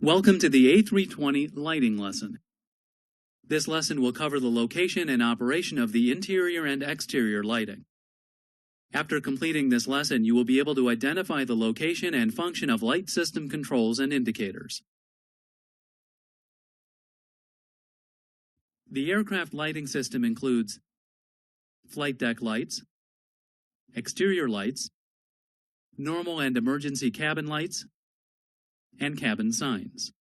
Welcome to the A320 lighting lesson. This lesson will cover the location and operation of the interior and exterior lighting. After completing this lesson, you will be able to identify the location and function of light system controls and indicators. The aircraft lighting system includes flight deck lights, exterior lights, normal and emergency cabin lights, and cabin signs.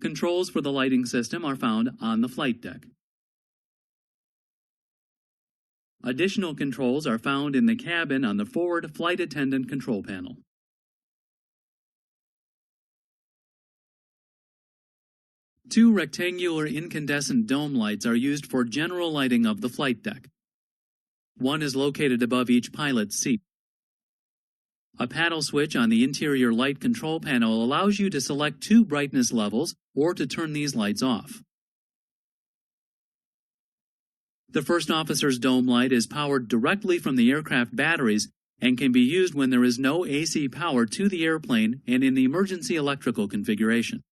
Controls for the lighting system are found on the flight deck. Additional controls are found in the cabin on the forward flight attendant control panel. Two rectangular incandescent dome lights are used for general lighting of the flight deck. One is located above each pilot's seat. A paddle switch on the interior light control panel allows you to select two brightness levels or to turn these lights off. The first officer's dome light is powered directly from the aircraft batteries and can be used when there is no AC power to the airplane and in the emergency electrical configuration.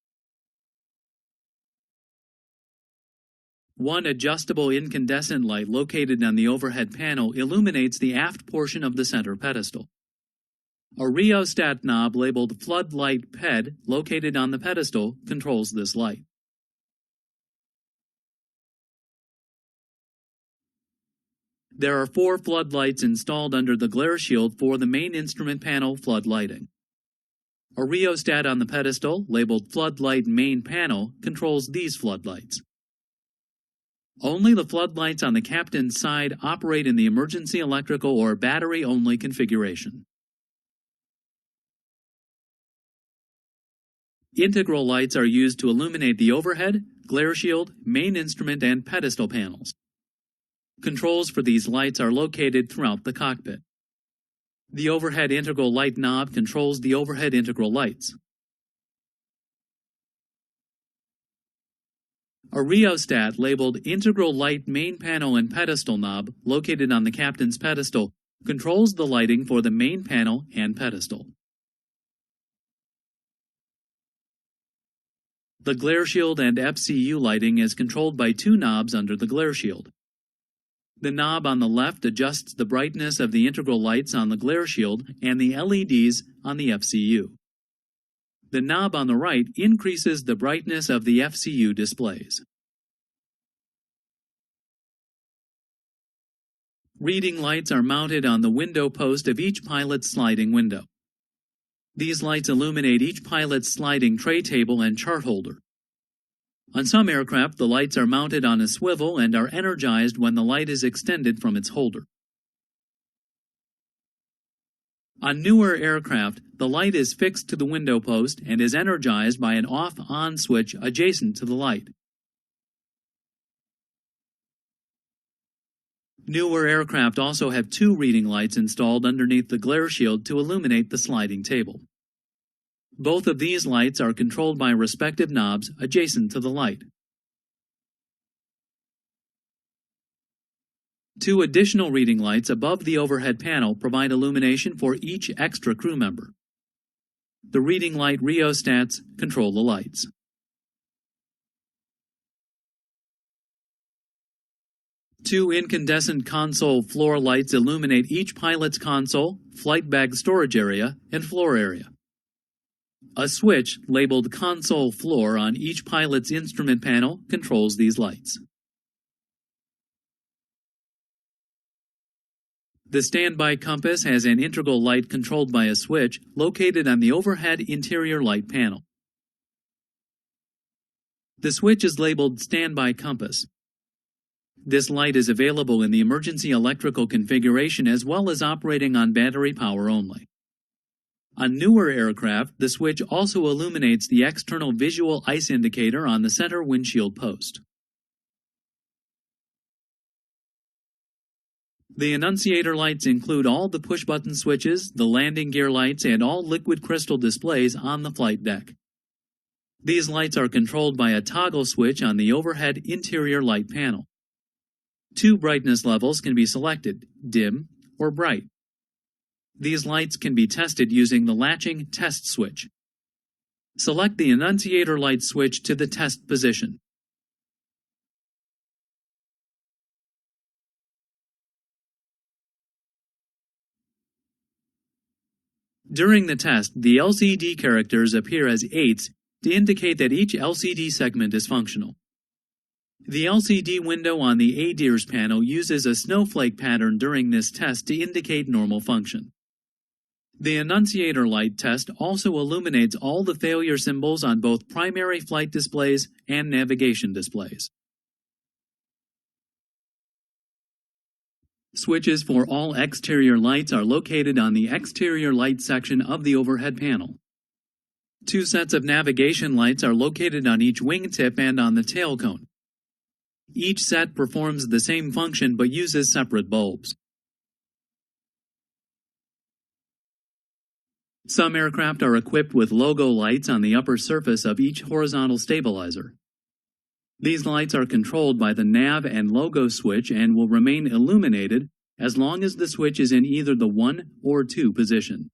One adjustable incandescent light located on the overhead panel illuminates the aft portion of the center pedestal. A rheostat knob labeled Floodlight PED located on the pedestal controls this light. There are 4 floodlights installed under the glare shield for the main instrument panel flood lighting. A rheostat on the pedestal, labeled Floodlight Main Panel, controls these floodlights. Only the floodlights on the captain's side operate in the emergency electrical or battery-only configuration. Integral lights are used to illuminate the overhead, glare shield, main instrument, and pedestal panels. Controls for these lights are located throughout the cockpit. The overhead integral light knob controls the overhead integral lights. A rheostat labeled Integral Light Main Panel and Pedestal knob, located on the captain's pedestal, controls the lighting for the main panel and pedestal. The glare shield and FCU lighting is controlled by 2 knobs under the glare shield. The knob on the left adjusts the brightness of the integral lights on the glare shield and the LEDs on the FCU. The knob on the right increases the brightness of the FCU displays. Reading lights are mounted on the window post of each pilot's sliding window. These lights illuminate each pilot's sliding tray table and chart holder. On some aircraft, the lights are mounted on a swivel and are energized when the light is extended from its holder. On newer aircraft, the light is fixed to the window post and is energized by an off-on switch adjacent to the light. Newer aircraft also have 2 reading lights installed underneath the glare shield to illuminate the sliding table. Both of these lights are controlled by respective knobs adjacent to the light. 2 additional reading lights above the overhead panel provide illumination for each extra crew member. The reading light rheostats control the lights. Two incandescent console floor lights illuminate each pilot's console, flight bag storage area, and floor area. A switch labeled Console Floor on each pilot's instrument panel controls these lights. The standby compass has an integral light controlled by a switch located on the overhead interior light panel. The switch is labeled Standby Compass. This light is available in the emergency electrical configuration as well as operating on battery power only. On newer aircraft, the switch also illuminates the external visual ice indicator on the center windshield post. The annunciator lights include all the push-button switches, the landing gear lights, and all liquid crystal displays on the flight deck. These lights are controlled by a toggle switch on the overhead interior light panel. 2 brightness levels can be selected, dim or bright. These lights can be tested using the latching test switch. Select the annunciator light switch to the test position. During the test, the LCD characters appear as 8s to indicate that each LCD segment is functional. The LCD window on the ADIRS panel uses a snowflake pattern during this test to indicate normal function. The annunciator light test also illuminates all the failure symbols on both primary flight displays and navigation displays. Switches for all exterior lights are located on the exterior light section of the overhead panel. 2 sets of navigation lights are located on each wingtip and on the tail cone. Each set performs the same function but uses separate bulbs. Some aircraft are equipped with logo lights on the upper surface of each horizontal stabilizer. These lights are controlled by the nav and logo switch and will remain illuminated as long as the switch is in either the 1 or 2 position.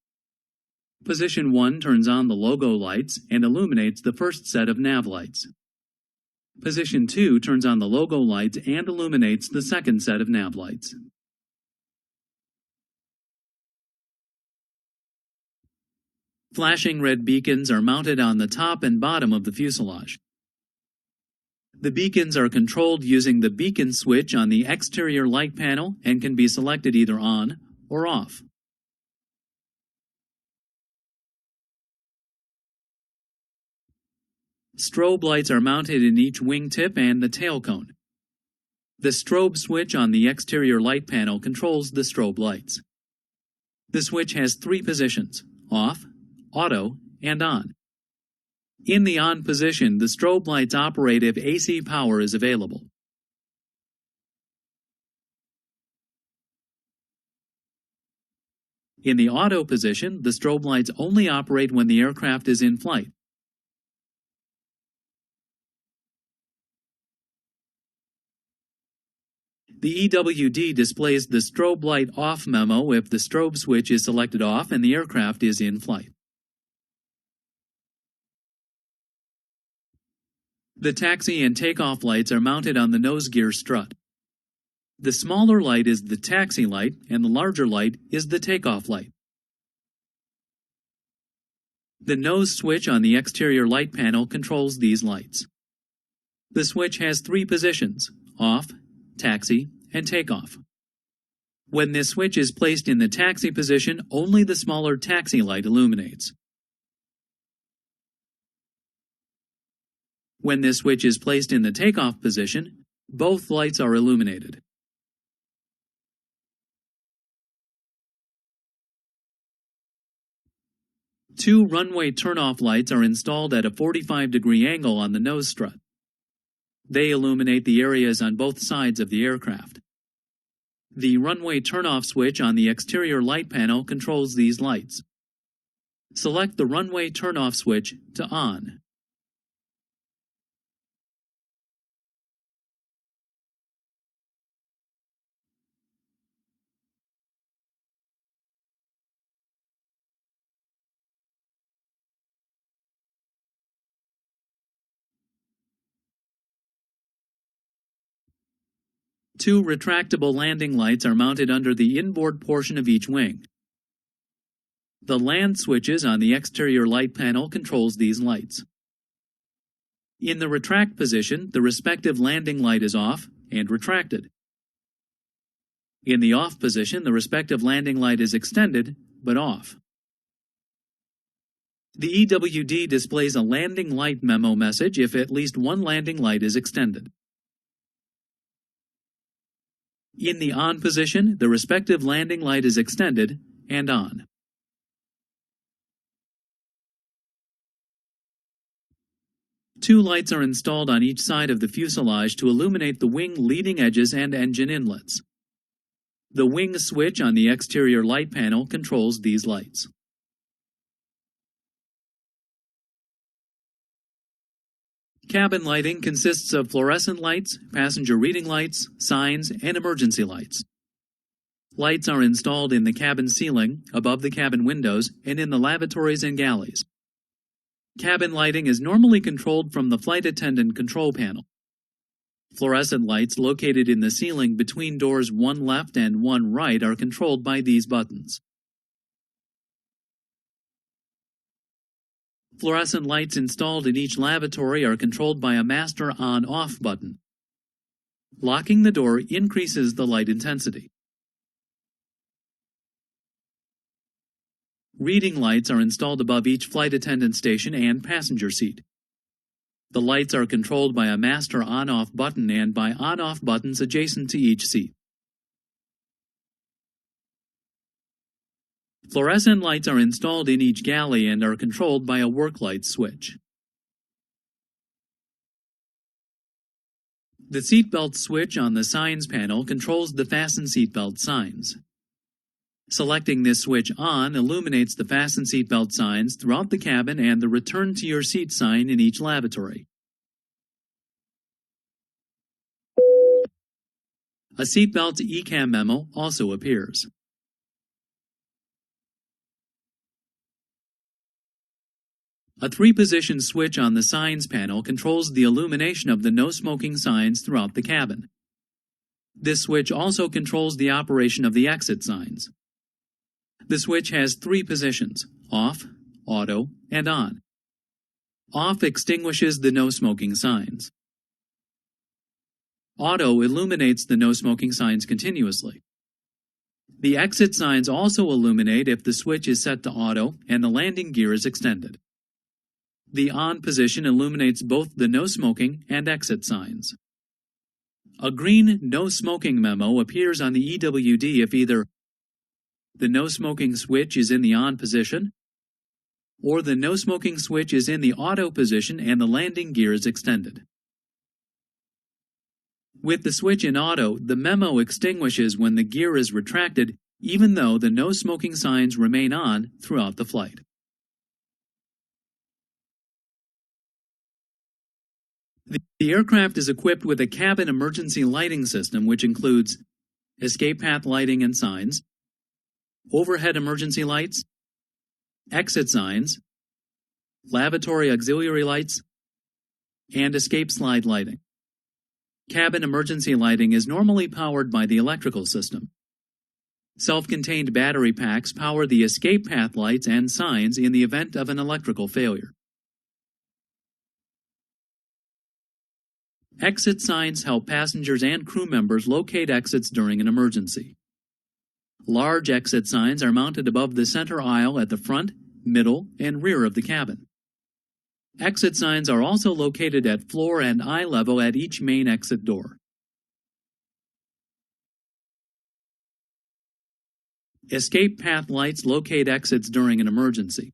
Position 1 turns on the logo lights and illuminates the first set of nav lights. Position 2 turns on the logo lights and illuminates the second set of nav lights. Flashing red beacons are mounted on the top and bottom of the fuselage. The beacons are controlled using the beacon switch on the exterior light panel and can be selected either on or off. Strobe lights are mounted in each wingtip and the tail cone. The strobe switch on the exterior light panel controls the strobe lights. The switch has 3 positions: off, auto, and on. In the on position, the strobe lights operate if AC power is available. In the auto position, the strobe lights only operate when the aircraft is in flight. The EWD displays the strobe light off memo if the strobe switch is selected off and the aircraft is in flight. The taxi and takeoff lights are mounted on the nose gear strut. The smaller light is the taxi light and the larger light is the takeoff light. The nose switch on the exterior light panel controls these lights. The switch has 3 positions: off, taxi, and takeoff. When this switch is placed in the taxi position, only the smaller taxi light illuminates. When this switch is placed in the takeoff position, both lights are illuminated. Two runway turnoff lights are installed at a 45-degree angle on the nose strut. They illuminate the areas on both sides of the aircraft. The runway turnoff switch on the exterior light panel controls these lights. Select the runway turnoff switch to on. Two retractable landing lights are mounted under the inboard portion of each wing. The land switches on the exterior light panel controls these lights. In the retract position, the respective landing light is off and retracted. In the off position, the respective landing light is extended but off. The EWD displays a landing light memo message if at least one landing light is extended. In the on position, the respective landing light is extended and on. Two lights are installed on each side of the fuselage to illuminate the wing leading edges and engine inlets. The wing switch on the exterior light panel controls these lights. Cabin lighting consists of fluorescent lights, passenger reading lights, signs, and emergency lights. Lights are installed in the cabin ceiling, above the cabin windows, and in the lavatories and galleys. Cabin lighting is normally controlled from the flight attendant control panel. Fluorescent lights located in the ceiling between doors 1 left and 1 right are controlled by these buttons. Fluorescent lights installed in each lavatory are controlled by a master on-off button. Locking the door increases the light intensity. Reading lights are installed above each flight attendant station and passenger seat. The lights are controlled by a master on-off button and by on-off buttons adjacent to each seat. Fluorescent lights are installed in each galley and are controlled by a work light switch. The seatbelt switch on the signs panel controls the fasten seatbelt signs. Selecting this switch on illuminates the fasten seatbelt signs throughout the cabin and the return to your seat sign in each lavatory. A seatbelt ECAM memo also appears. A 3-position switch on the signs panel controls the illumination of the no smoking signs throughout the cabin. This switch also controls the operation of the exit signs. The switch has 3 positions: off, auto, and on. Off extinguishes the no smoking signs. Auto illuminates the no smoking signs continuously. The exit signs also illuminate if the switch is set to auto and the landing gear is extended. The on position illuminates both the no smoking and exit signs. A green no smoking memo appears on the EWD if either the no smoking switch is in the on position or the no smoking switch is in the auto position and the landing gear is extended. With the switch in auto, the memo extinguishes when the gear is retracted, even though the no smoking signs remain on throughout the flight. The aircraft is equipped with a cabin emergency lighting system which includes escape path lighting and signs, overhead emergency lights, exit signs, lavatory auxiliary lights, and escape slide lighting. Cabin emergency lighting is normally powered by the electrical system. Self-contained battery packs power the escape path lights and signs in the event of an electrical failure. Exit signs help passengers and crew members locate exits during an emergency. Large exit signs are mounted above the center aisle at the front, middle, and rear of the cabin. Exit signs are also located at floor and eye level at each main exit door. Escape path lights locate exits during an emergency.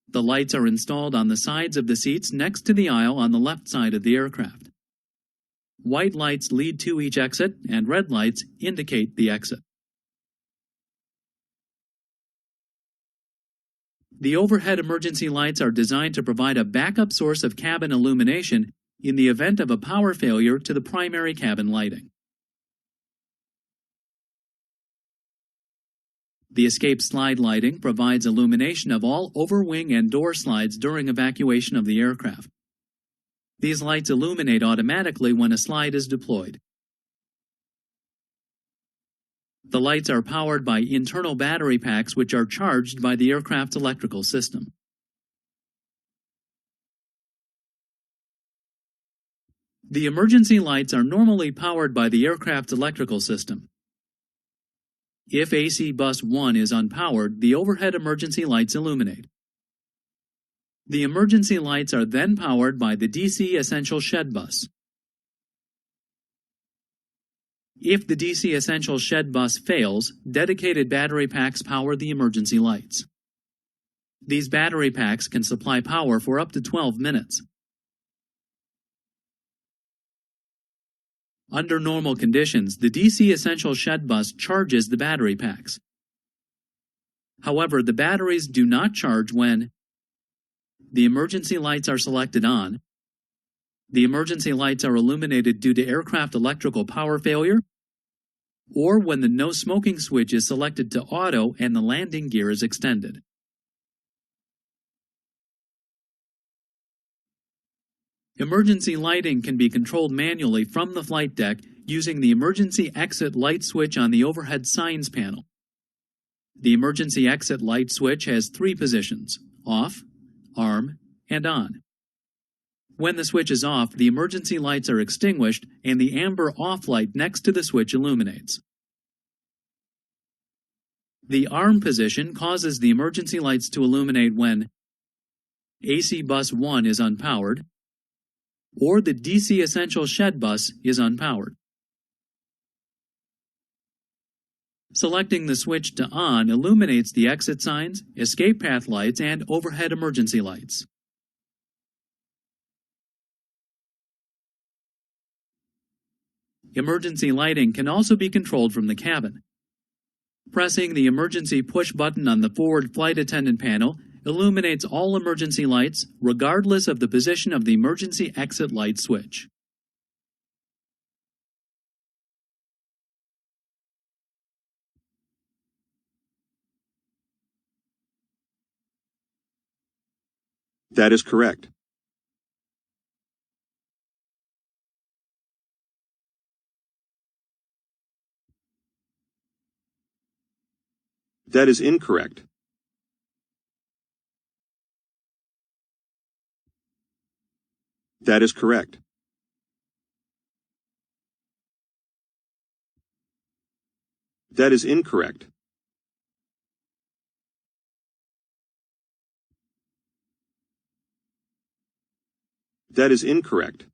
The lights are installed on the sides of the seats next to the aisle on the left side of the aircraft. White lights lead to each exit, and red lights indicate the exit. The overhead emergency lights are designed to provide a backup source of cabin illumination in the event of a power failure to the primary cabin lighting. The escape slide lighting provides illumination of all overwing and door slides during evacuation of the aircraft. These lights illuminate automatically when a slide is deployed. The lights are powered by internal battery packs which are charged by the aircraft's electrical system. The emergency lights are normally powered by the aircraft's electrical system. If AC Bus 1 is unpowered, the overhead emergency lights illuminate. The emergency lights are then powered by the DC Essential Shed Bus. If the DC Essential Shed Bus fails, dedicated battery packs power the emergency lights. These battery packs can supply power for up to 12 minutes. Under normal conditions, the DC Essential Shed Bus charges the battery packs. However, the batteries do not charge when the emergency lights are selected on, the emergency lights are illuminated due to aircraft electrical power failure, or when the no smoking switch is selected to auto and the landing gear is extended. Emergency lighting can be controlled manually from the flight deck using the emergency exit light switch on the overhead signs panel. The emergency exit light switch has 3 positions: off, arm, and on. When the switch is off, the emergency lights are extinguished and the amber off light next to the switch illuminates. The arm position causes the emergency lights to illuminate when AC bus 1 is unpowered or the DC essential shed bus is unpowered. Selecting the switch to on illuminates the exit signs, escape path lights, and overhead emergency lights. Emergency lighting can also be controlled from the cabin. Pressing the emergency push button on the forward flight attendant panel illuminates all emergency lights, regardless of the position of the emergency exit light switch. That is correct. That is incorrect. That is correct. That is incorrect. That is incorrect.